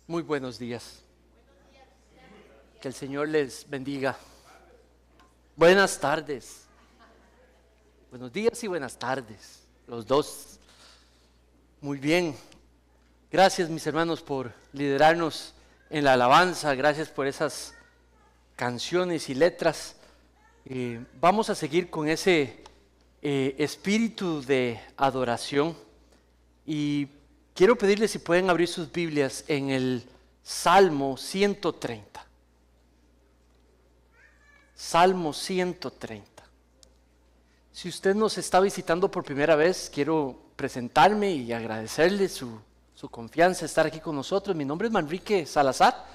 Muy buenos días. Que el Señor les bendiga. Buenas tardes. Buenos días y buenas tardes. Los dos. Muy bien. Gracias, mis hermanos, por liderarnos en la alabanza. Gracias por esas canciones y letras. Vamos a seguir con ese espíritu de adoración. Y quiero pedirles si pueden abrir sus Biblias en el Salmo 130. Salmo 130. Si usted nos está visitando por primera vez, quiero presentarme y agradecerle su confianza, estar aquí con nosotros. Mi nombre es Manrique Salazar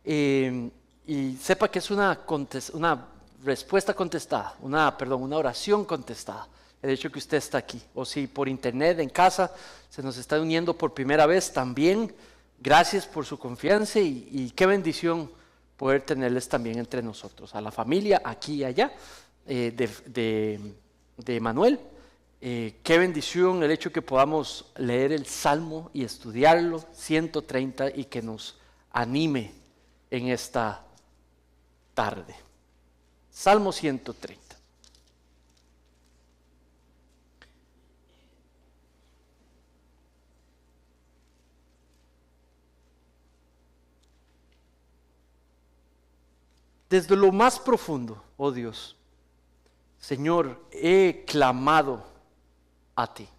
y sepa que es una respuesta contestada, una oración contestada. El hecho que usted está aquí, o si por internet en casa se nos está uniendo por primera vez también, gracias por su confianza y qué bendición poder tenerles también entre nosotros, a la familia aquí y allá de Manuel. Qué bendición el hecho que podamos leer el Salmo y estudiarlo, 130, y que nos anime en esta tarde. Salmo 130. Desde lo más profundo, oh Dios, Señor, he clamado a ti.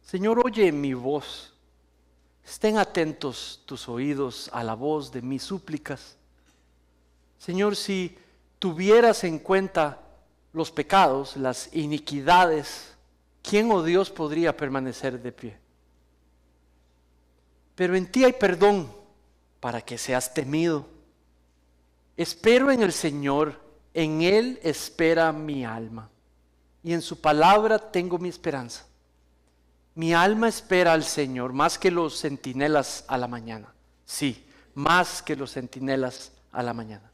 Señor, oye mi voz. Estén atentos tus oídos a la voz de mis súplicas. Señor, si tuvieras en cuenta los pecados, las iniquidades, ¿quién, oh Dios, podría permanecer de pie? Pero en ti hay perdón para que seas temido. Espero en el Señor, en Él espera mi alma, y en su palabra tengo mi esperanza. Mi alma espera al Señor más que los centinelas a la mañana. Sí, más que los centinelas a la mañana.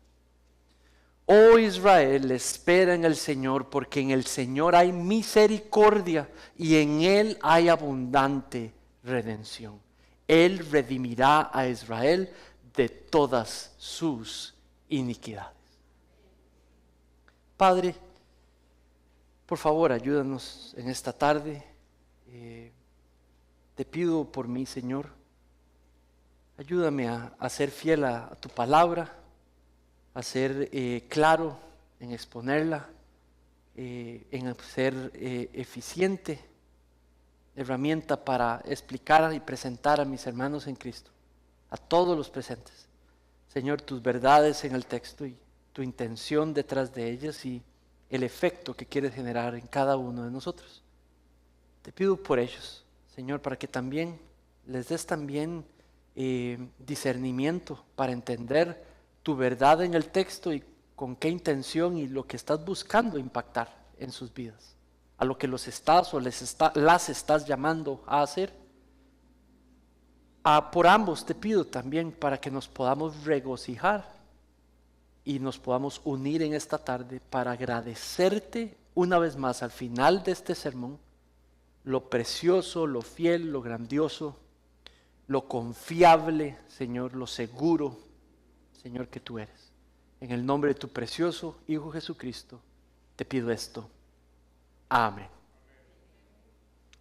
Oh Israel, espera en el Señor, porque en el Señor hay misericordia y en Él hay abundante redención. Él redimirá a Israel de todas sus iniquidades. Padre, por favor, ayúdanos en esta tarde. Te pido por mí, Señor, ayúdame a ser fiel a tu palabra, a ser claro en exponerla, en ser eficiente, herramienta para explicar y presentar a mis hermanos en Cristo, a todos los presentes. Señor, tus verdades en el texto y tu intención detrás de ellas y el efecto que quieres generar en cada uno de nosotros. Te pido por ellos, Señor, para que también les des también discernimiento para entender tu verdad en el texto y con qué intención y lo que estás buscando impactar en sus vidas, a lo que los estás o las estás llamando a hacer. Por ambos te pido también para que nos podamos regocijar y nos podamos unir en esta tarde para agradecerte una vez más al final de este sermón lo precioso, lo fiel, lo grandioso, lo confiable, Señor, lo seguro, Señor, que tú eres. En el nombre de tu precioso Hijo Jesucristo te pido esto. Amén.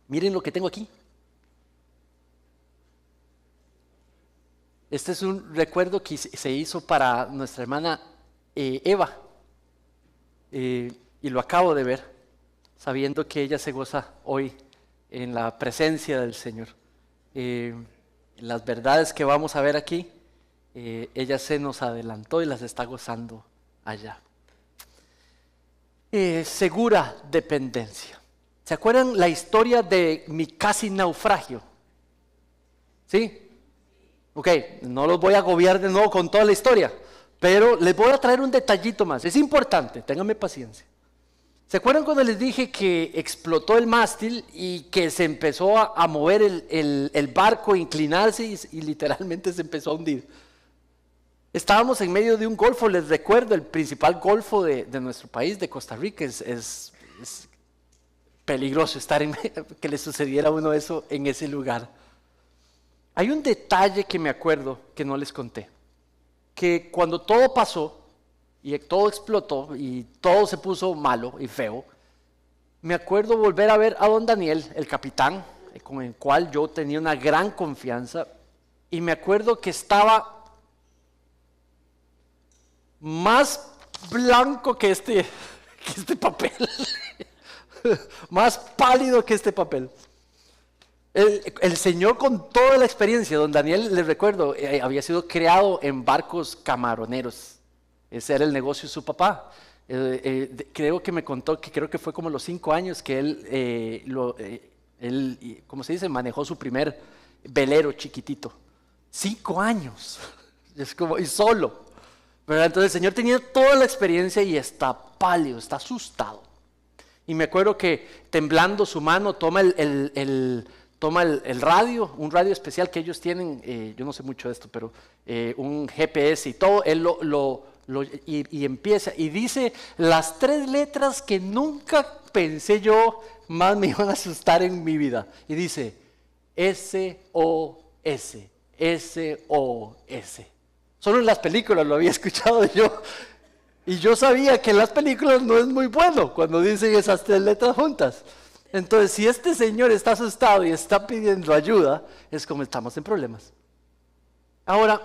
Miren lo que tengo aquí. Este es un recuerdo que se hizo para nuestra hermana Eva, y lo acabo de ver, sabiendo que ella se goza hoy en la presencia del Señor. Las verdades que vamos a ver aquí, ella se nos adelantó y las está gozando allá. Segura dependencia. ¿Se acuerdan la historia de mi casi naufragio? ¿Sí? Ok, no los voy a agobiar de nuevo con toda la historia, pero les voy a traer un detallito más. Es importante, ténganme paciencia. ¿Se acuerdan cuando les dije que explotó el mástil y que se empezó a mover el barco, a inclinarse y literalmente se empezó a hundir? Estábamos en medio de un golfo, les recuerdo, el principal golfo de nuestro país, de Costa Rica. Es peligroso estar que le sucediera a uno eso en ese lugar. Hay un detalle que me acuerdo que no les conté, que cuando todo pasó y todo explotó y todo se puso malo y feo, me acuerdo volver a ver a don Daniel, el capitán, con el cual yo tenía una gran confianza, y me acuerdo que estaba más blanco que este papel, más pálido que este papel. El Señor, con toda la experiencia, don Daniel, les recuerdo, había sido criado en barcos camaroneros. Ese era el negocio de su papá. Creo que me contó que creo que fue como los 5 años que él, ¿cómo se dice? Manejó su primer velero chiquitito. 5 años. Es como, y solo. ¿Verdad? Entonces el Señor tenía toda la experiencia y está pálido, está asustado. Y me acuerdo que temblando su mano toma el radio, un radio especial que ellos tienen, yo no sé mucho de esto, pero un GPS y todo, él y empieza y dice las 3 letras que nunca pensé yo más me iban a asustar en mi vida. Y dice SOS, SOS. Solo en las películas lo había escuchado yo. Y yo sabía que en las películas no es muy bueno cuando dicen esas 3 letras juntas. Entonces, si este señor está asustado y está pidiendo ayuda, es como estamos en problemas. Ahora,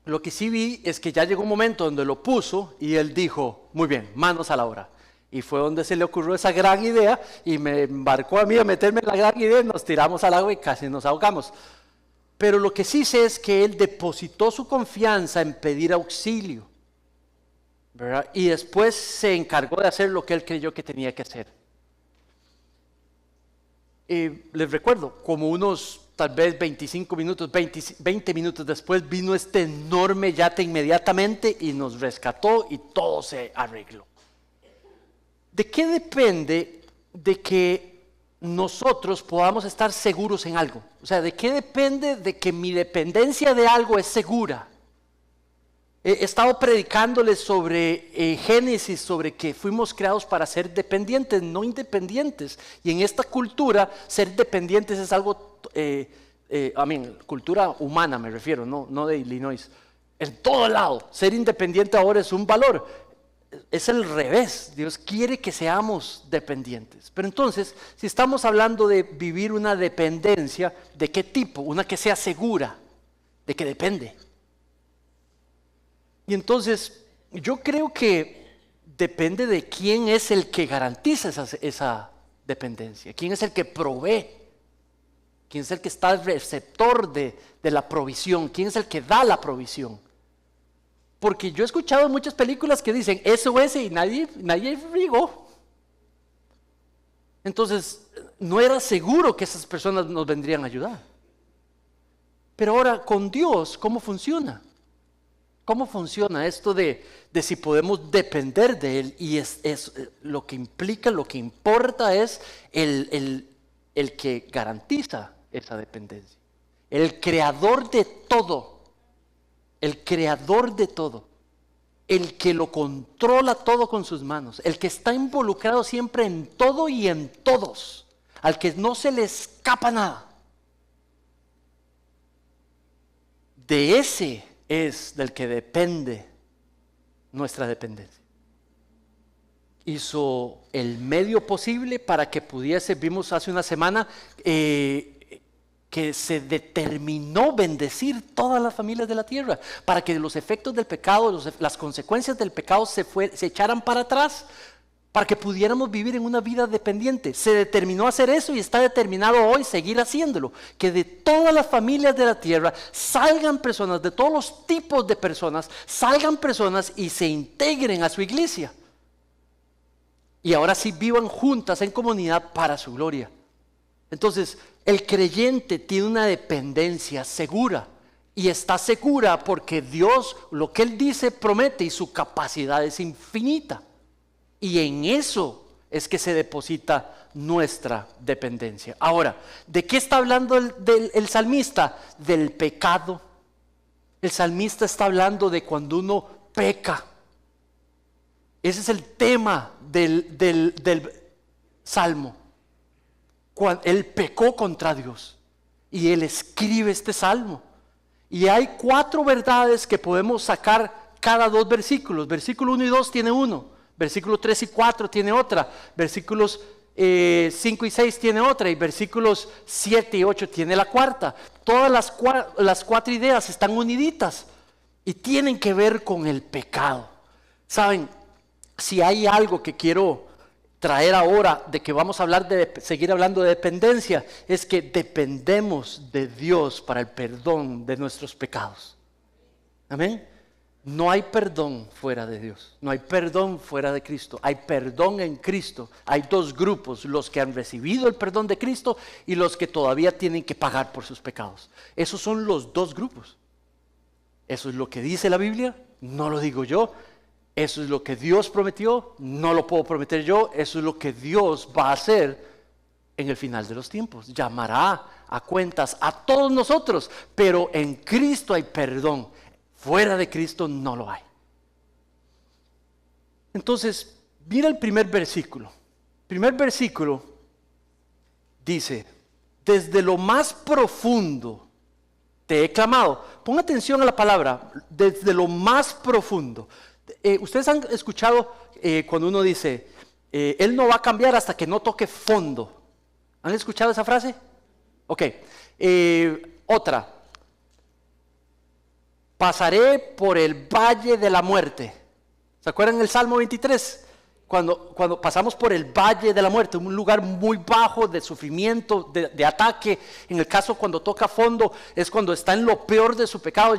lo que sí vi es que ya llegó un momento donde lo puso y él dijo, muy bien, manos a la obra. Y fue donde se le ocurrió esa gran idea y me embarcó a mí a meterme en la gran idea y nos tiramos al agua y casi nos ahogamos. Pero lo que sí sé es que él depositó su confianza en pedir auxilio, ¿verdad? Y después se encargó de hacer lo que él creyó que tenía que hacer. Les recuerdo, como unos tal vez 25 minutos, 20 minutos después vino este enorme yate inmediatamente y nos rescató y todo se arregló. ¿De qué depende de que nosotros podamos estar seguros en algo? O sea, ¿de qué depende de que mi dependencia de algo es segura? He estado predicándoles sobre Génesis, sobre que fuimos creados para ser dependientes, no independientes. Y en esta cultura, ser dependientes es algo, cultura humana me refiero, no de Illinois. En todo lado, ser independiente ahora es un valor. Es el revés, Dios quiere que seamos dependientes. Pero entonces, si estamos hablando de vivir una dependencia, ¿de qué tipo? Una que sea segura, ¿de qué depende? Y entonces, yo creo que depende de quién es el que garantiza esa dependencia, quién es el que provee, quién es el que está el receptor de la provisión, quién es el que da la provisión. Porque yo he escuchado muchas películas que dicen SOS y nadie rigó. Entonces, no era seguro que esas personas nos vendrían a ayudar. Pero ahora, con Dios, ¿cómo funciona? ¿Cómo funciona esto de si podemos depender de Él? Y es lo que implica, lo que importa es el que garantiza esa dependencia. El creador de todo. El creador de todo. El que lo controla todo con sus manos. El que está involucrado siempre en todo y en todos. Al que no se le escapa nada. De ese es del que depende nuestra dependencia. Hizo el medio posible para que pudiese, vimos hace una semana, que se determinó bendecir todas las familias de la tierra, para que los efectos del pecado, las consecuencias del pecado se echaran para atrás, para que pudiéramos vivir en una vida dependiente. Se determinó hacer eso y está determinado hoy seguir haciéndolo. Que de todas las familias de la tierra salgan personas, de todos los tipos de personas, salgan personas y se integren a su iglesia. Y ahora sí vivan juntas en comunidad para su gloria. Entonces, el creyente tiene una dependencia segura. Y está segura porque Dios, lo que Él dice, promete y su capacidad es infinita. Y en eso es que se deposita nuestra dependencia. Ahora, ¿de qué está hablando el salmista? Del pecado. El salmista está hablando de cuando uno peca. Ese es el tema del salmo. Cuando él pecó contra Dios. y Él escribe este salmo. Y hay 4 verdades que podemos sacar cada 2 versículos. Versículo 1 y 2 tiene uno. Versículos 3 y 4 tiene otra. Versículos 5 y 6 tiene otra. Y versículos 7 y 8 tiene la cuarta. Todas las 4 ideas están uniditas y tienen que ver con el pecado. Saben, si hay algo que quiero traer ahora, de que vamos a hablar seguir hablando de dependencia, es que dependemos de Dios para el perdón de nuestros pecados. Amén. No hay perdón fuera de Dios, no hay perdón fuera de Cristo, hay perdón en Cristo. Hay 2 grupos, los que han recibido el perdón de Cristo y los que todavía tienen que pagar por sus pecados. Esos son los 2 grupos. Eso es lo que dice la Biblia, no lo digo yo. Eso es lo que Dios prometió, no lo puedo prometer yo. Eso es lo que Dios va a hacer en el final de los tiempos. Llamará a cuentas a todos nosotros, pero en Cristo hay perdón. Fuera de Cristo no lo hay. Entonces, mira el primer versículo. El primer versículo dice: desde lo más profundo te he clamado. Pon atención a la palabra, desde lo más profundo. Ustedes han escuchado cuando uno dice, Él no va a cambiar hasta que no toque fondo. ¿Han escuchado esa frase? Ok. Otra. Pasaré por el valle de la muerte. ¿Se acuerdan el Salmo 23? Cuando pasamos por el valle de la muerte, un lugar muy bajo de sufrimiento, de ataque. En el caso cuando toca fondo, es cuando está en lo peor de su pecado.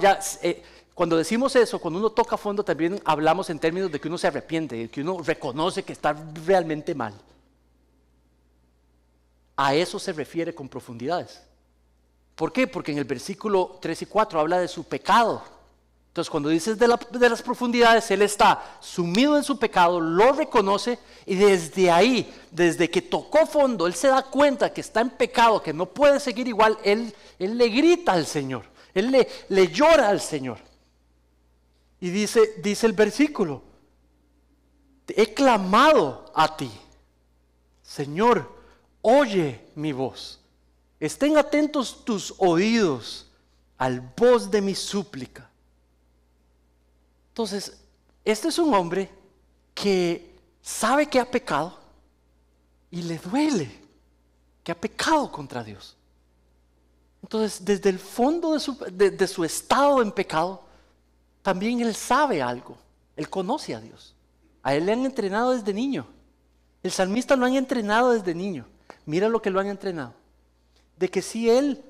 Cuando decimos eso, cuando uno toca fondo, también hablamos en términos de que uno se arrepiente, de que uno reconoce que está realmente mal. A eso se refiere con profundidades. ¿Por qué? Porque en el versículo 3 y 4 habla de su pecado. Entonces, cuando dices de las profundidades, Él está sumido en su pecado, lo reconoce, y desde ahí, desde que tocó fondo, Él se da cuenta que está en pecado, que no puede seguir igual. Él le grita al Señor, Él le llora al Señor. Y dice el versículo: he clamado a ti, Señor, oye mi voz. Estén atentos tus oídos al voz de mi súplica. Entonces, este es un hombre que sabe que ha pecado y le duele que ha pecado contra Dios. Entonces, desde el fondo de su estado en pecado, también él sabe algo. Él conoce a Dios. A él le han entrenado desde niño. El salmista lo han entrenado desde niño. Mira lo que lo han entrenado. De que si él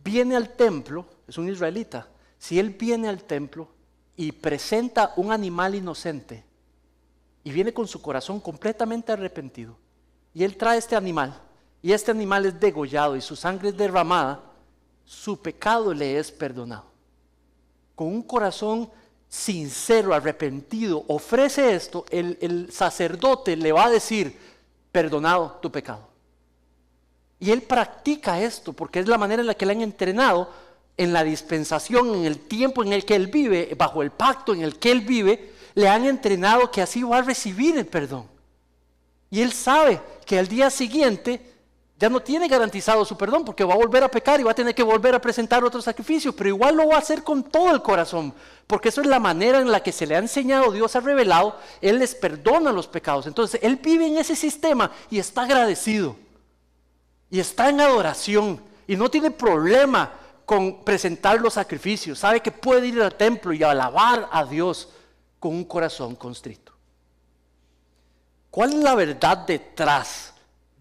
viene al templo, es un israelita, si él viene al templo y presenta un animal inocente y viene con su corazón completamente arrepentido, y él trae este animal, y este animal es degollado y su sangre es derramada, su pecado le es perdonado. Con un corazón sincero, arrepentido, ofrece esto, el sacerdote le va a decir: perdonado tu pecado. Y él practica esto porque es la manera en la que le han entrenado en la dispensación, en el tiempo en el que él vive, bajo el pacto en el que él vive, le han entrenado que así va a recibir el perdón. Y él sabe que al día siguiente ya no tiene garantizado su perdón, porque va a volver a pecar y va a tener que volver a presentar otro sacrificio, pero igual lo va a hacer con todo el corazón, porque eso es la manera en la que se le ha enseñado, Dios ha revelado, Él les perdona los pecados. Entonces él vive en ese sistema y está agradecido. Y está en adoración y no tiene problema con presentar los sacrificios. Sabe que puede ir al templo y alabar a Dios con un corazón constrito. ¿Cuál es la verdad detrás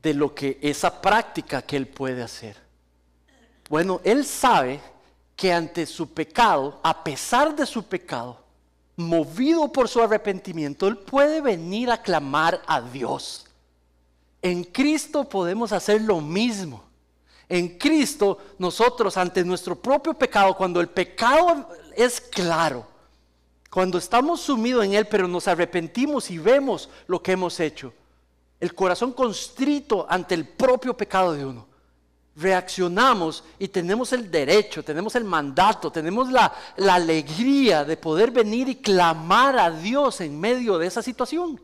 de lo que esa práctica que él puede hacer? Bueno, él sabe que ante su pecado, a pesar de su pecado, movido por su arrepentimiento, él puede venir a clamar a Dios. En Cristo podemos hacer lo mismo. En Cristo nosotros, ante nuestro propio pecado, cuando el pecado es claro, cuando estamos sumidos en él, pero nos arrepentimos y vemos lo que hemos hecho, el corazón constrito ante el propio pecado de uno, reaccionamos y tenemos el derecho, tenemos el mandato, tenemos la alegría de poder venir y clamar a Dios en medio de esa situación.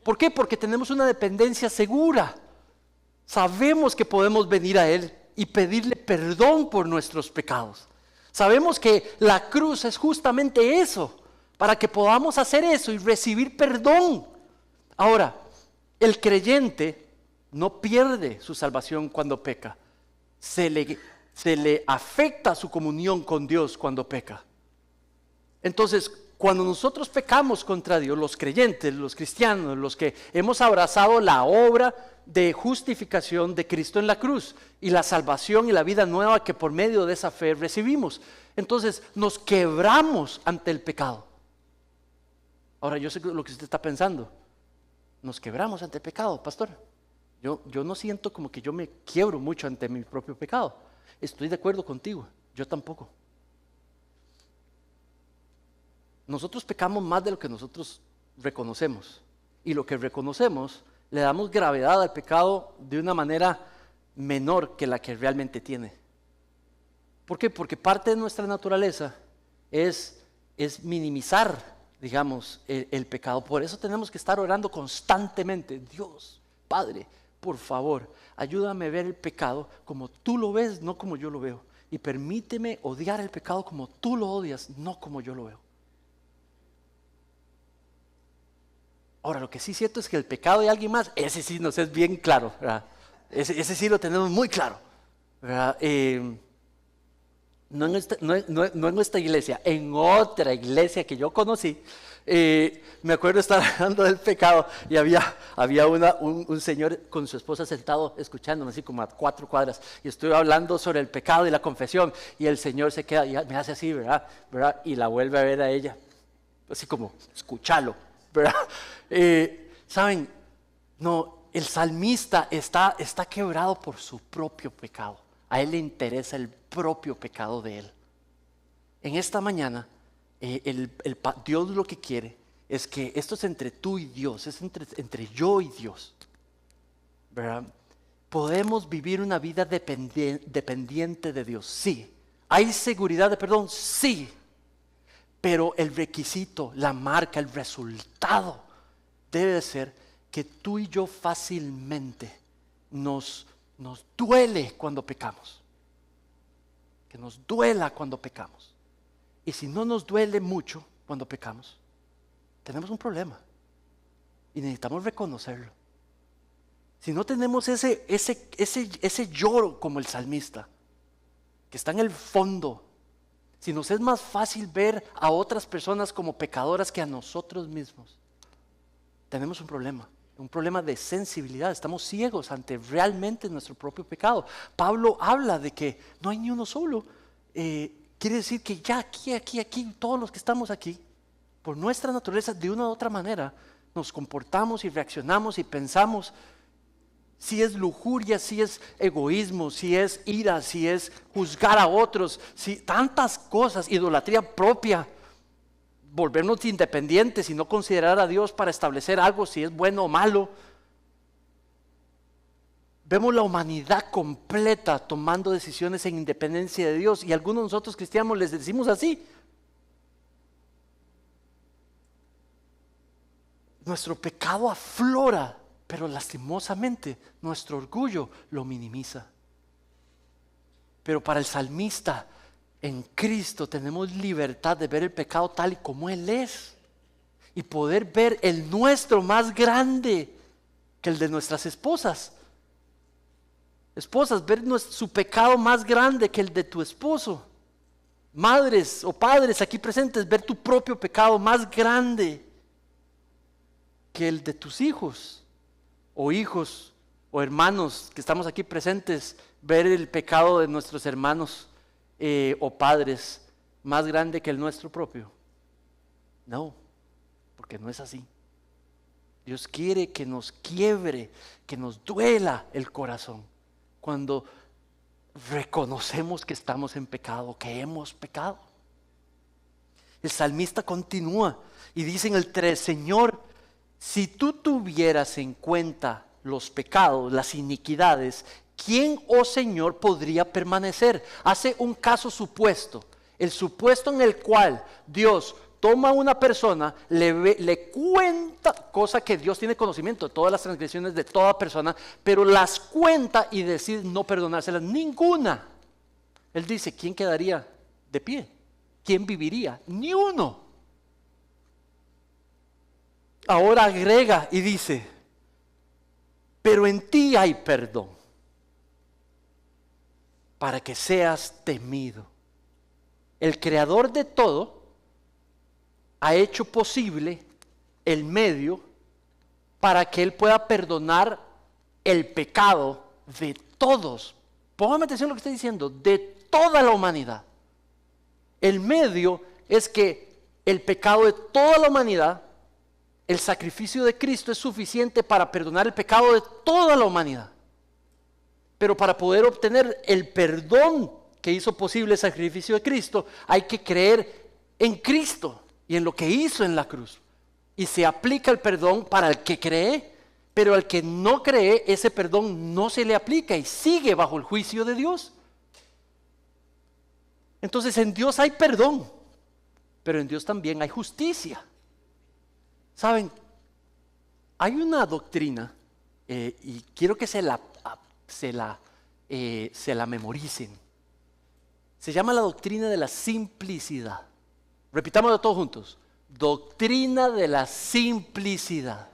¿Por qué? Porque tenemos una dependencia segura. Sabemos que podemos venir a Él y pedirle perdón por nuestros pecados. Sabemos que la cruz es justamente eso, para que podamos hacer eso y recibir perdón. Ahora, el creyente no pierde su salvación cuando peca. Se le afecta su comunión con Dios cuando peca. Entonces, cuando nosotros pecamos contra Dios, los creyentes, los cristianos, los que hemos abrazado la obra de justificación de Cristo en la cruz y la salvación y la vida nueva que por medio de esa fe recibimos, entonces nos quebramos ante el pecado. Ahora, yo sé lo que usted está pensando. Nos quebramos ante el pecado, pastor. Yo no siento como que yo me quiebro mucho ante mi propio pecado. Estoy de acuerdo contigo, yo tampoco. Nosotros pecamos más de lo que nosotros reconocemos. Y lo que reconocemos, le damos gravedad al pecado de una manera menor que la que realmente tiene. ¿Por qué? Porque parte de nuestra naturaleza es minimizar, digamos, el pecado. Por eso tenemos que estar orando constantemente. Dios, Padre, por favor, ayúdame a ver el pecado como tú lo ves, no como yo lo veo. Y permíteme odiar el pecado como tú lo odias, no como yo lo veo. Ahora, lo que sí es cierto es que el pecado de alguien más, ese sí nos es bien claro, ¿verdad? Ese sí lo tenemos muy claro, ¿verdad? No en esta iglesia, en otra iglesia que yo conocí, me acuerdo estar hablando del pecado y había un señor con su esposa sentado escuchándome así como a 4 cuadras y estoy hablando sobre el pecado y la confesión y el señor se queda y me hace así, ¿verdad? Y la vuelve a ver a ella, así como, escúchalo, ¿verdad? ¿Saben? No, el salmista está quebrado por su propio pecado. A él le interesa el propio pecado de él. En esta mañana, Dios lo que quiere es que esto es entre tú y Dios, es entre yo y Dios, ¿verdad? Podemos vivir una vida dependiente de Dios, sí. ¿Hay seguridad de perdón? Sí. Pero el requisito, la marca, el resultado debe ser que tú y yo fácilmente nos duele cuando pecamos. Que nos duela cuando pecamos. Y si no nos duele mucho cuando pecamos, tenemos un problema. Y necesitamos reconocerlo. Si no tenemos ese lloro como el salmista, que está en el fondo, si nos es más fácil ver a otras personas como pecadoras que a nosotros mismos, tenemos un problema de sensibilidad. Estamos ciegos ante realmente nuestro propio pecado. Pablo habla de que no hay ni uno solo. Quiere decir que ya aquí, todos los que estamos aquí, por nuestra naturaleza, de una u otra manera, nos comportamos y reaccionamos y pensamos. Si es lujuria, si es egoísmo, si es ira, si es juzgar a otros, si tantas cosas, idolatría propia, volvernos independientes y no considerar a Dios para establecer algo, si es bueno o malo. Vemos la humanidad completa tomando decisiones en independencia de Dios y algunos de nosotros cristianos les decimos así. Nuestro pecado aflora. Pero lastimosamente nuestro orgullo lo minimiza. Pero para el salmista, en Cristo tenemos libertad de ver el pecado tal y como Él es. Y poder ver el nuestro más grande que el de nuestras esposas. Esposas, ver su pecado más grande que el de tu esposo. Madres o padres aquí presentes, ver tu propio pecado más grande que el de tus hijos. O hijos o hermanos que estamos aquí presentes, ver el pecado de nuestros hermanos o padres más grande que el nuestro propio. No, porque no es así. Dios quiere que nos quiebre, que nos duela el corazón cuando reconocemos que estamos en pecado, que hemos pecado. El salmista continúa y dice en el 3, Señor, si tú tuvieras en cuenta los pecados, las iniquidades, ¿quién, oh Señor, podría permanecer? Hace un caso supuesto, el supuesto en el cual Dios toma a una persona, le cuenta, cosa que Dios tiene conocimiento de todas las transgresiones de toda persona, pero las cuenta y decide no perdonárselas ninguna. Él dice, ¿quién quedaría de pie? ¿Quién viviría? Ni uno. Ahora agrega y dice, pero en ti hay perdón, para que seas temido. El creador de todo ha hecho posible el medio para que Él pueda perdonar el pecado de todos. Póngame atención a lo que estoy diciendo, de toda la humanidad. El medio es que el pecado de toda la humanidad, el sacrificio de Cristo es suficiente para perdonar el pecado de toda la humanidad. Pero para poder obtener el perdón que hizo posible el sacrificio de Cristo, hay que creer en Cristo y en lo que hizo en la cruz. Y se aplica el perdón para el que cree, pero al que no cree, ese perdón no se le aplica y sigue bajo el juicio de Dios. Entonces en Dios hay perdón, pero en Dios también hay justicia. ¿Saben? Hay una doctrina, y quiero que se la memoricen. Se llama la doctrina de la simplicidad. Repitámoslo todos juntos. Doctrina de la simplicidad.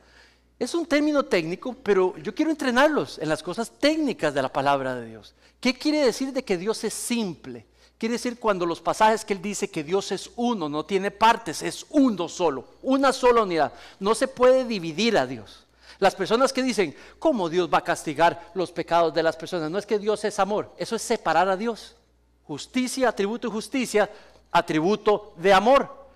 Es un término técnico, pero yo quiero entrenarlos en las cosas técnicas de la palabra de Dios. ¿Qué quiere decir de que Dios es simple? Quiere decir cuando los pasajes que Él dice que Dios es uno, no tiene partes, es uno solo, una sola unidad. No se puede dividir a Dios. Las personas que dicen, ¿cómo Dios va a castigar los pecados de las personas? No es que Dios es amor, eso es separar a Dios. Justicia, atributo de justicia, atributo de amor.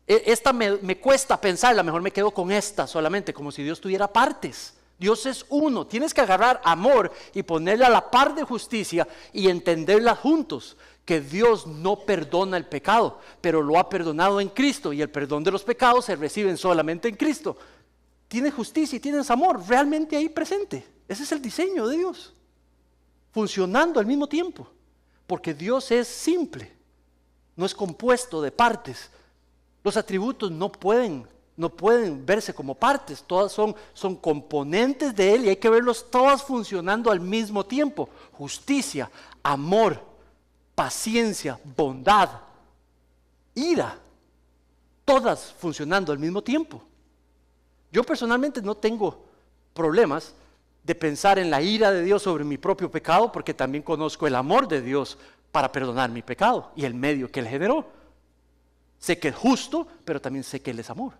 Esta me cuesta pensarla, mejor me quedo con esta solamente, como si Dios tuviera partes. Dios es uno, tienes que agarrar amor y ponerla a la par de justicia y entenderla juntos. Que Dios no perdona el pecado, pero lo ha perdonado en Cristo y el perdón de los pecados se reciben solamente en Cristo. Tienes justicia y tienes amor realmente ahí presente. Ese es el diseño de Dios, funcionando al mismo tiempo, porque Dios es simple, no es compuesto de partes. Los atributos no pueden verse como partes, todas son componentes de Él y hay que verlos todas funcionando al mismo tiempo. Justicia, amor, paciencia, bondad, ira, todas funcionando al mismo tiempo. Yo personalmente no tengo problemas de pensar en la ira de Dios sobre mi propio pecado, porque también conozco el amor de Dios para perdonar mi pecado y el medio que Él generó. Sé que es justo, pero también sé que Él es amor.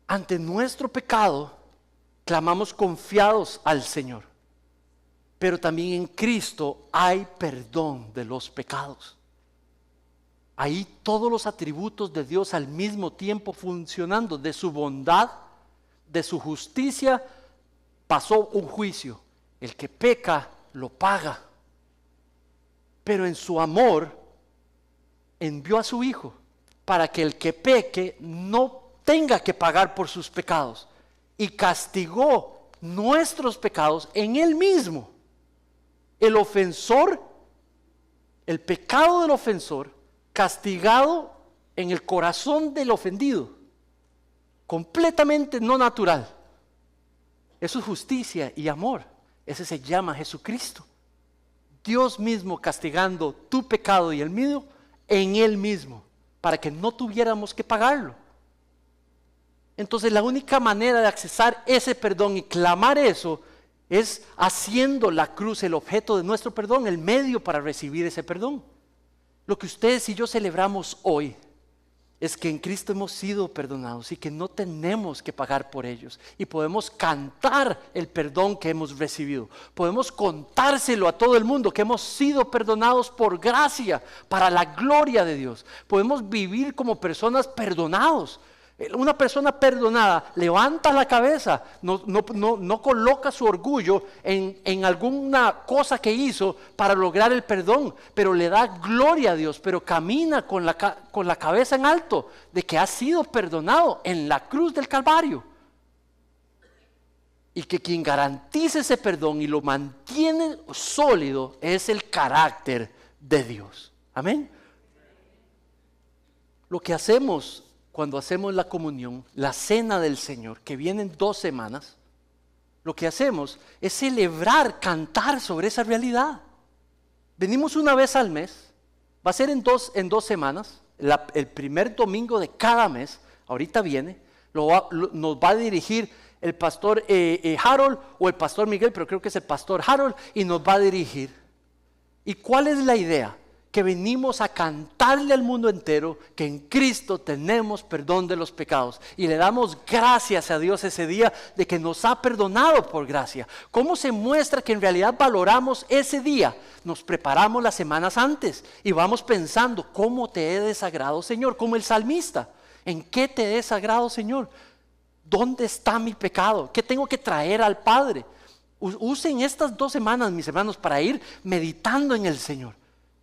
Ante nuestro pecado, clamamos confiados al Señor. Pero también en Cristo hay perdón de los pecados. Ahí todos los atributos de Dios al mismo tiempo funcionando, de su bondad, de su justicia, pasó un juicio. El que peca lo paga. Pero en su amor envió a su Hijo para que el que peque no tenga que pagar por sus pecados. Y castigó nuestros pecados en Él mismo. El ofensor, el pecado del ofensor, castigado en el corazón del ofendido, completamente no natural. Eso es justicia y amor. Ese se llama Jesucristo. Dios mismo castigando tu pecado y el mío en Él mismo, para que no tuviéramos que pagarlo. Entonces la única manera de accesar ese perdón y clamar eso es haciendo la cruz el objeto de nuestro perdón, el medio para recibir ese perdón. Lo que ustedes y yo celebramos hoy es que en Cristo hemos sido perdonados y que no tenemos que pagar por ellos. Y podemos cantar el perdón que hemos recibido. Podemos contárselo a todo el mundo que hemos sido perdonados por gracia, para la gloria de Dios. Podemos vivir como personas perdonados. Una persona perdonada levanta la cabeza, no coloca su orgullo en alguna cosa que hizo para lograr el perdón, pero le da gloria a Dios, pero camina con la cabeza en alto de que ha sido perdonado en la cruz del Calvario. Y que quien garantiza ese perdón y lo mantiene sólido es el carácter de Dios. Amén. Lo que hacemos cuando hacemos la comunión, la cena del Señor, que viene en 2 semanas, lo que hacemos es celebrar, cantar sobre esa realidad. Venimos una vez al mes, va a ser en dos semanas, el primer domingo de cada mes, ahorita viene, nos va a dirigir el pastor Harold o el pastor Miguel, pero creo que es el pastor Harold, y nos va a dirigir. ¿Y cuál es la idea? Que venimos a cantarle al mundo entero que en Cristo tenemos perdón de los pecados y le damos gracias a Dios ese día de que nos ha perdonado por gracia. ¿Cómo se muestra que en realidad valoramos ese día? Nos preparamos las semanas antes y vamos pensando, ¿cómo te he desagrado, Señor? Como el salmista, ¿en qué te he desagrado, Señor? ¿Dónde está mi pecado? ¿Qué tengo que traer al Padre? Usen estas 2 semanas, mis hermanos, para ir meditando en el Señor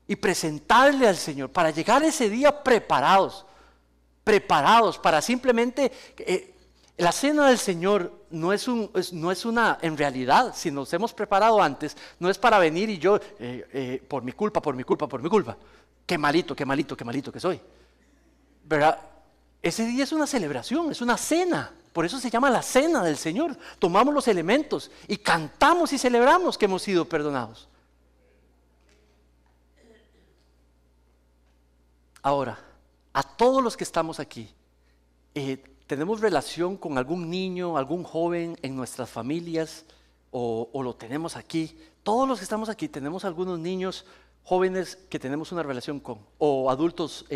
y presentarle al Señor, para llegar ese día preparados para simplemente, la cena del Señor no es una, en realidad, si nos hemos preparado antes, no es para venir y yo, por mi culpa, qué malito que soy, ¿verdad? Ese día es una celebración, es una cena, por eso se llama la cena del Señor. Tomamos los elementos y cantamos y celebramos que hemos sido perdonados. Ahora, a todos los que estamos aquí, ¿tenemos relación con algún niño, algún joven en nuestras familias o lo tenemos aquí? Todos los que estamos aquí tenemos algunos niños, jóvenes que tenemos una relación con, o adultos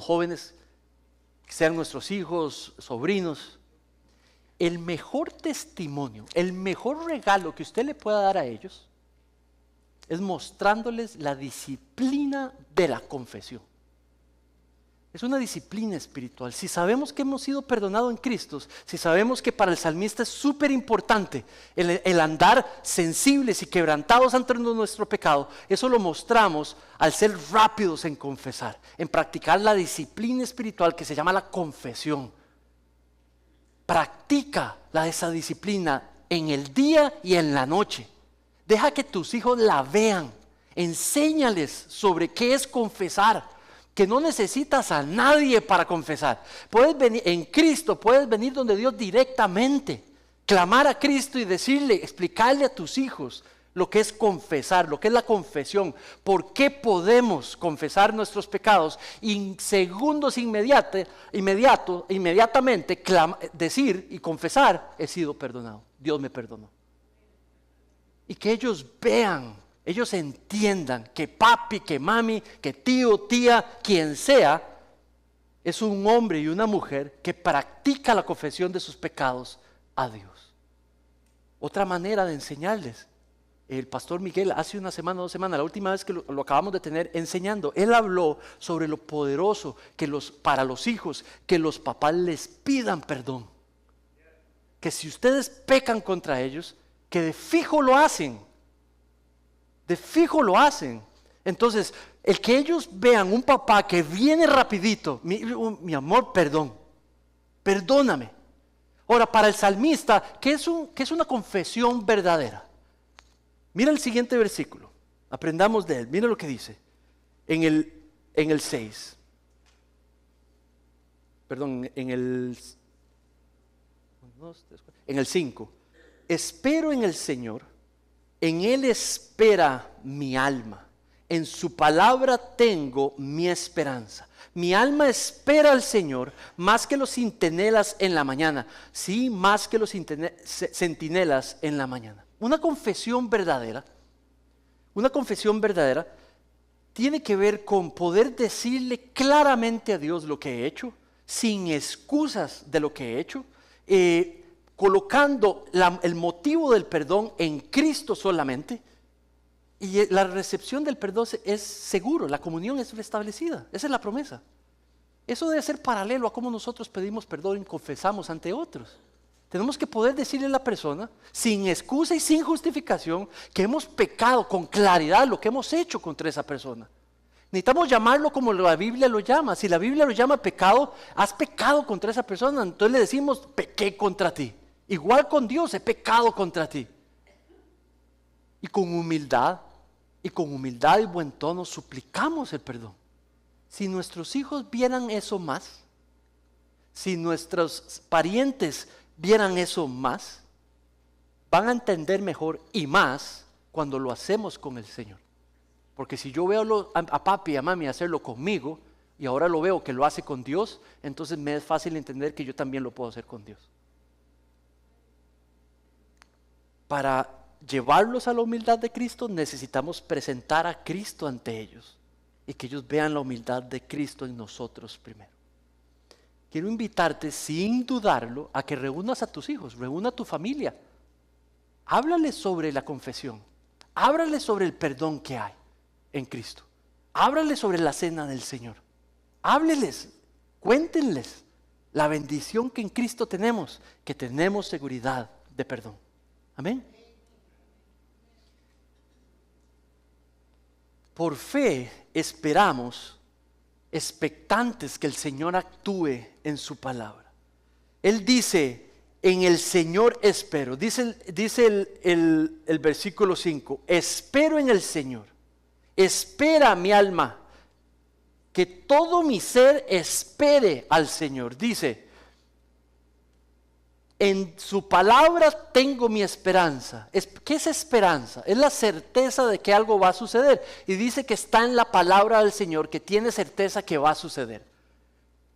jóvenes, que sean nuestros hijos, sobrinos. El mejor testimonio, el mejor regalo que usted le pueda dar a ellos es mostrándoles la disciplina de la confesión. Es una disciplina espiritual. Si sabemos que hemos sido perdonados en Cristo, si sabemos que para el salmista es súper importante el andar sensibles y quebrantados ante nuestro pecado, eso lo mostramos al ser rápidos en confesar, en practicar la disciplina espiritual que se llama la confesión. Practica esa disciplina en el día y en la noche. Deja que tus hijos la vean. Enséñales sobre qué es confesar. Que no necesitas a nadie para confesar. Puedes venir en Cristo, puedes venir donde Dios directamente. Clamar a Cristo y decirle, explicarle a tus hijos lo que es confesar, lo que es la confesión. ¿Por qué podemos confesar nuestros pecados? Y en segundos inmediatamente decir y confesar, he sido perdonado. Dios me perdonó. Y que ellos vean, ellos entiendan que papi, que mami, que tío, tía, quien sea, es un hombre y una mujer que practica la confesión de sus pecados a Dios. Otra manera de enseñarles, el pastor Miguel hace una semana, 2 semanas, la última vez que lo acabamos de tener enseñando, él habló sobre lo poderoso para los hijos, que los papás les pidan perdón. Que si ustedes pecan contra ellos, que de fijo lo hacen. Entonces, el que ellos vean un papá que viene rapidito, mi amor, perdóname. Ahora, para el salmista, ¿qué es una confesión verdadera? Mira el siguiente versículo, aprendamos de él, mira lo que dice en el 6. Perdón, en el 5. Espero en el Señor, en Él espera mi alma, en su palabra tengo mi esperanza. Mi alma espera al Señor más que los centinelas en la mañana. Sí, más que los centinelas en la mañana. Una confesión verdadera tiene que ver con poder decirle claramente a Dios lo que he hecho, sin excusas de lo que he hecho, colocando el motivo del perdón en Cristo solamente, y la recepción del perdón es seguro, la comunión es restablecida, esa es la promesa. Eso debe ser paralelo a cómo nosotros pedimos perdón y confesamos ante otros. Tenemos que poder decirle a la persona, sin excusa y sin justificación, que hemos pecado con claridad lo que hemos hecho contra esa persona. Necesitamos llamarlo como la Biblia lo llama. Si la Biblia lo llama pecado, has pecado contra esa persona, entonces le decimos, pequé contra ti. Igual con Dios, he pecado contra ti. Y con humildad y buen tono suplicamos el perdón. Si nuestros hijos vieran eso más, si nuestros parientes vieran eso más, van a entender mejor y más cuando lo hacemos con el Señor. Porque si yo veo a papi y a mami hacerlo conmigo y ahora lo veo que lo hace con Dios, entonces me es fácil entender que yo también lo puedo hacer con Dios. Para llevarlos a la humildad de Cristo necesitamos presentar a Cristo ante ellos y que ellos vean la humildad de Cristo en nosotros primero. Quiero invitarte sin dudarlo a que reúnas a tus hijos, reúna a tu familia. Háblales sobre la confesión, háblales sobre el perdón que hay en Cristo, háblales sobre la cena del Señor, hábleles, cuéntenles la bendición que en Cristo tenemos, que tenemos seguridad de perdón. Amén. Por fe esperamos, expectantes que el Señor actúe en su palabra. Él dice, en el Señor espero. Dice el versículo 5, espero en el Señor. Espera mi alma, que todo mi ser espere al Señor. Dice, en su palabra tengo mi esperanza. ¿Qué es esperanza? Es la certeza de que algo va a suceder. Y dice que está en la palabra del Señor, que tiene certeza que va a suceder.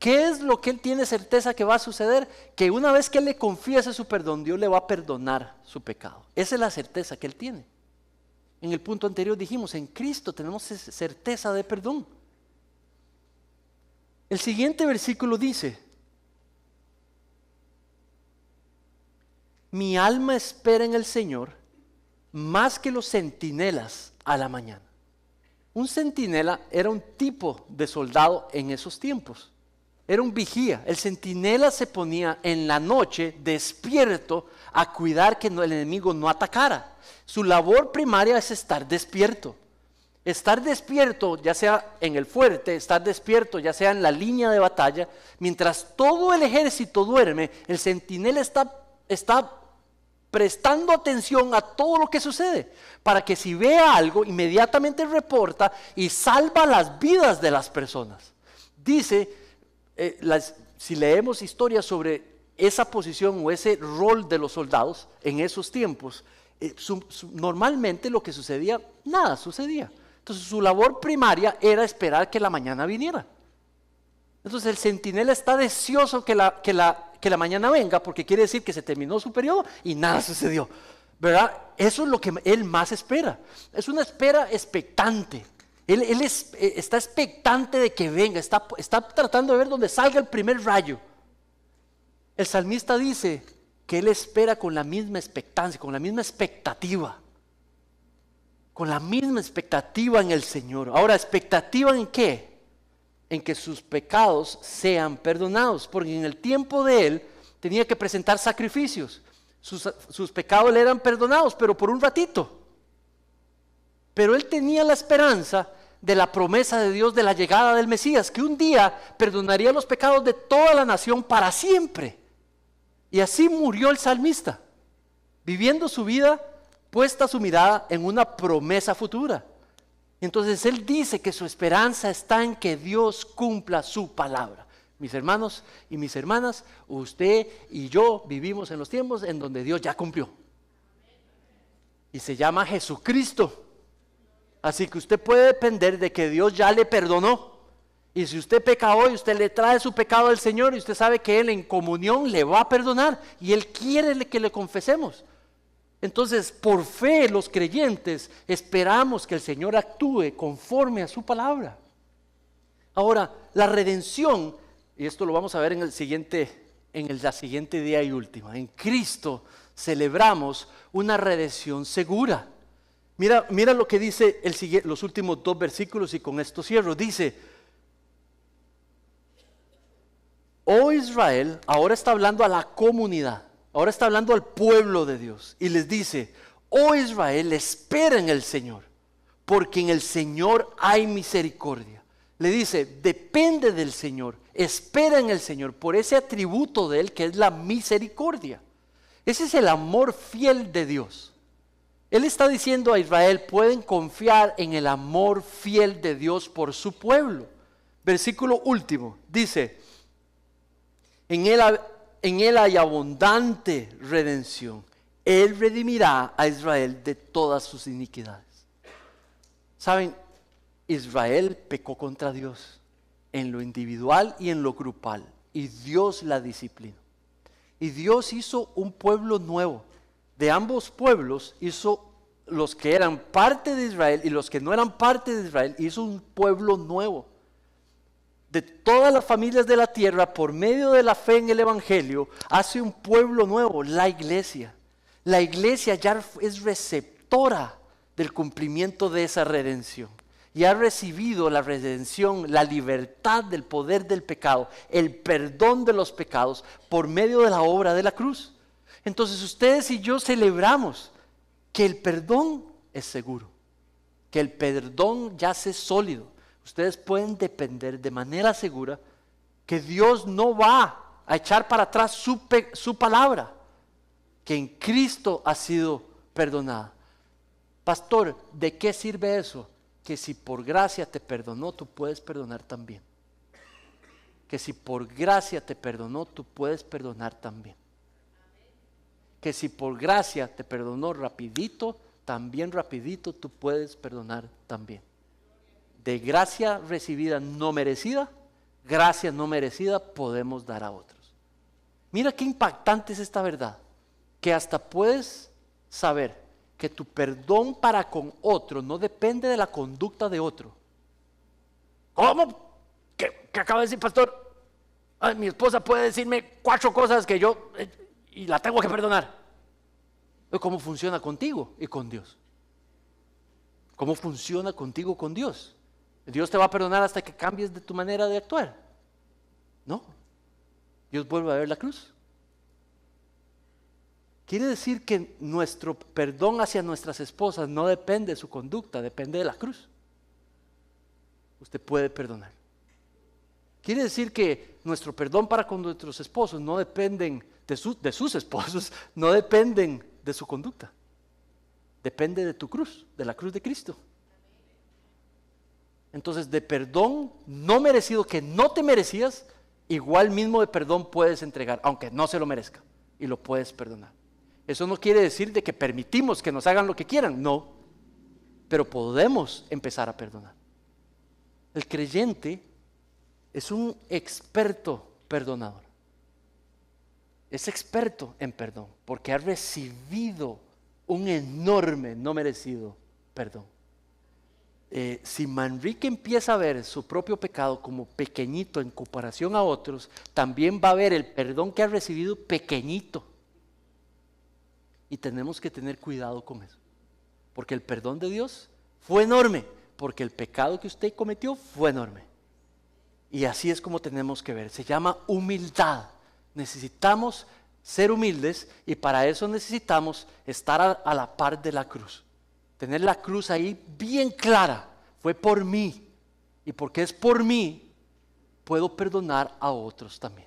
¿Qué es lo que él tiene certeza que va a suceder? Que una vez que él le confiese su perdón, Dios le va a perdonar su pecado. Esa es la certeza que él tiene. En el punto anterior dijimos, en Cristo tenemos certeza de perdón. El siguiente versículo dice, mi alma espera en el Señor más que los centinelas a la mañana. Un centinela era un tipo de soldado en esos tiempos. Era un vigía. El centinela se ponía en la noche despierto a cuidar que el enemigo no atacara. Su labor primaria es estar despierto. Estar despierto, ya sea en el fuerte, estar despierto, ya sea en la línea de batalla. Mientras todo el ejército duerme, el centinela está prestando atención a todo lo que sucede, para que si ve algo, inmediatamente reporta y salva las vidas de las personas. Dice, si leemos historias sobre esa posición o ese rol de los soldados en esos tiempos, normalmente lo que sucedía, nada sucedía. Entonces su labor primaria era esperar que la mañana viniera. Entonces el centinela está deseoso que la mañana venga, porque quiere decir que se terminó su periodo y nada sucedió, ¿verdad? Eso es lo que él más espera. Es una espera expectante. Él está expectante de que venga, está tratando de ver dónde salga el primer rayo. El salmista dice que él espera con la misma expectancia, con la misma expectativa. Con la misma expectativa en el Señor. Ahora, ¿expectativa en qué? En que sus pecados sean perdonados, porque en el tiempo de él tenía que presentar sacrificios. Sus pecados le eran perdonados, pero por un ratito. Pero él tenía la esperanza de la promesa de Dios de la llegada del Mesías, que un día perdonaría los pecados de toda la nación para siempre. Y así murió el salmista, viviendo su vida puesta su mirada en una promesa futura. Entonces él dice que su esperanza está en que Dios cumpla su palabra. Mis hermanos y mis hermanas, usted y yo vivimos en los tiempos en donde Dios ya cumplió. Y se llama Jesucristo. Así que usted puede depender de que Dios ya le perdonó. Y si usted peca hoy, usted le trae su pecado al Señor y usted sabe que Él en comunión le va a perdonar. Y Él quiere que le confesemos. Entonces, por fe, los creyentes esperamos que el Señor actúe conforme a su palabra. Ahora, la redención, y esto lo vamos a ver en la siguiente día y última. En Cristo celebramos una redención segura. Mira lo que dice los últimos 2 versículos y con esto cierro. Dice, oh Israel, ahora está hablando a la comunidad. Ahora está hablando al pueblo de Dios y les dice, oh Israel, espera en el Señor, porque en el Señor hay misericordia. Le dice, depende del Señor, espera en el Señor, por ese atributo de Él que es la misericordia. Ese es el amor fiel de Dios. Él está diciendo a Israel, pueden confiar en el amor fiel de Dios por su pueblo. versículo último, dice, en él hay abundante redención. Él redimirá a Israel de todas sus iniquidades. ¿Saben? Israel pecó contra Dios en lo individual y en lo grupal, y Dios la disciplinó. Y Dios hizo un pueblo nuevo. De ambos pueblos hizo los que eran parte de Israel y los que no eran parte de Israel, hizo un pueblo nuevo. De todas las familias de la tierra, por medio de la fe en el Evangelio, hace un pueblo nuevo, la iglesia. La iglesia ya es receptora del cumplimiento de esa redención. Y ha recibido la redención, la libertad del poder del pecado, el perdón de los pecados por medio de la obra de la cruz. Entonces ustedes y yo celebramos que el perdón es seguro, que el perdón yace sólido. Ustedes pueden depender de manera segura que Dios no va a echar para atrás su palabra, que en Cristo ha sido perdonada. Pastor, ¿de qué sirve eso? Que si por gracia te perdonó, tú puedes perdonar también. Que si por gracia te perdonó, tú puedes perdonar también. Que si por gracia te perdonó rapidito, también rapidito tú puedes perdonar también. De gracia recibida no merecida, gracia no merecida podemos dar a otros. Mira qué impactante es esta verdad, que hasta puedes saber que tu perdón para con otro no depende de la conducta de otro. ¿Cómo? ¿Qué acaba de decir, pastor? Ay, mi esposa puede decirme 4 cosas que yo y la tengo que perdonar. ¿Cómo funciona contigo y con Dios? ¿Cómo funciona contigo con Dios? ¿Dios te va a perdonar hasta que cambies de tu manera de actuar? No. Dios vuelve a ver la cruz. Quiere decir que nuestro perdón hacia nuestras esposas no depende de su conducta, depende de la cruz. Usted puede perdonar. Quiere decir que nuestro perdón para con nuestros esposos no dependen de sus esposos, no dependen de su conducta. Depende de tu cruz, de la cruz de Cristo. Entonces, de perdón no merecido que no te merecías, igual mismo de perdón puedes entregar, aunque no se lo merezca, y lo puedes perdonar. Eso no quiere decir de que permitimos que nos hagan lo que quieran, no, pero podemos empezar a perdonar. El creyente es un experto perdonador. Es experto en perdón, porque ha recibido un enorme, no merecido perdón. Si Manrique empieza a ver su propio pecado como pequeñito en comparación a otros, también va a ver el perdón que ha recibido pequeñito. Y tenemos que tener cuidado con eso, porque el perdón de Dios fue enorme, porque el pecado que usted cometió fue enorme. Y así es como tenemos que ver, se llama humildad. Necesitamos ser humildes y para eso necesitamos estar a la par de la cruz. Tener la cruz ahí bien clara, fue por mí. Y porque es por mí, puedo perdonar a otros también.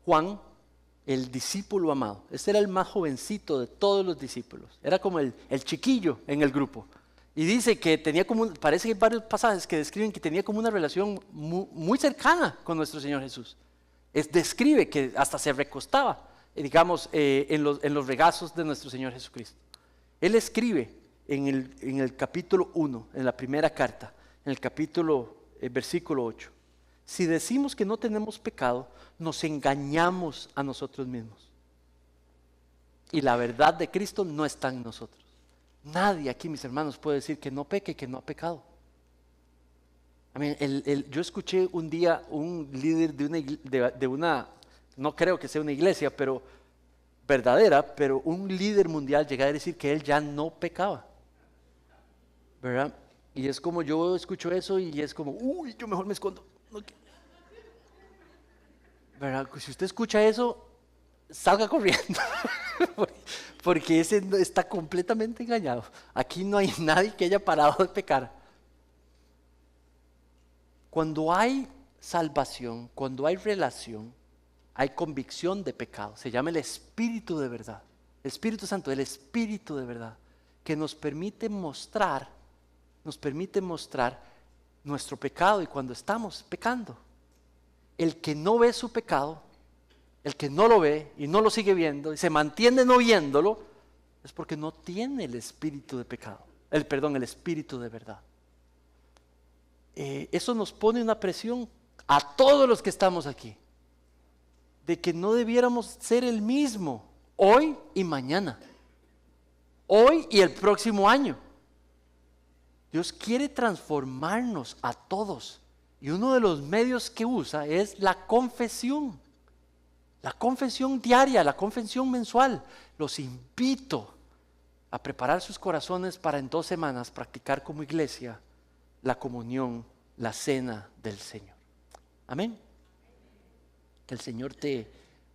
Juan, el discípulo amado, este era el más jovencito de todos los discípulos, era como el chiquillo en el grupo. Y dice que tenía parece que hay varios pasajes que describen que tenía como una relación muy cercana con nuestro Señor Jesús. Describe que hasta se recostaba, digamos, en los regazos de nuestro Señor Jesucristo. Él escribe en el capítulo 1, en la primera carta, en el capítulo, versículo 8. Si decimos que no tenemos pecado, nos engañamos a nosotros mismos. Y la verdad de Cristo no está en nosotros. Nadie aquí, mis hermanos, puede decir que no peque, que no ha pecado. Yo escuché un día un líder de una, no creo que sea una iglesia, pero verdadera, pero un líder mundial llegar a decir que él ya no pecaba. ¿Verdad? Y es como yo escucho eso y es como, uy, yo mejor me escondo. ¿Verdad? Si usted escucha eso, salga corriendo, porque ese está completamente engañado. Aquí no hay nadie que haya parado de pecar. Cuando hay salvación, cuando hay relación, hay convicción de pecado. Se llama el Espíritu de verdad. El Espíritu Santo, el Espíritu de verdad, que nos permite mostrar nuestro pecado y cuando estamos pecando. El que no ve su pecado, el que no lo ve y no lo sigue viendo y se mantiene no viéndolo, es porque no tiene el espíritu de pecado, el espíritu de verdad. Eso nos pone una presión a todos los que estamos aquí, de que no debiéramos ser el mismo hoy y mañana, hoy y el próximo año. Dios quiere transformarnos a todos y uno de los medios que usa es la confesión diaria, la confesión mensual. Los invito a preparar sus corazones para en 2 semanas practicar como iglesia la comunión, la cena del Señor. Amén. Que el Señor te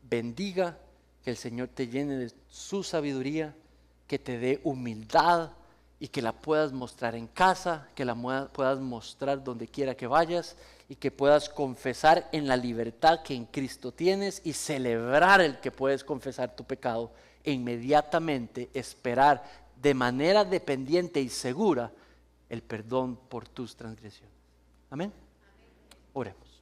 bendiga, que el Señor te llene de su sabiduría, que te dé humildad y que la puedas mostrar en casa, que la puedas mostrar donde quiera que vayas y que puedas confesar en la libertad que en Cristo tienes y celebrar el que puedes confesar tu pecado e inmediatamente esperar de manera dependiente y segura el perdón por tus transgresiones. Amén. Oremos.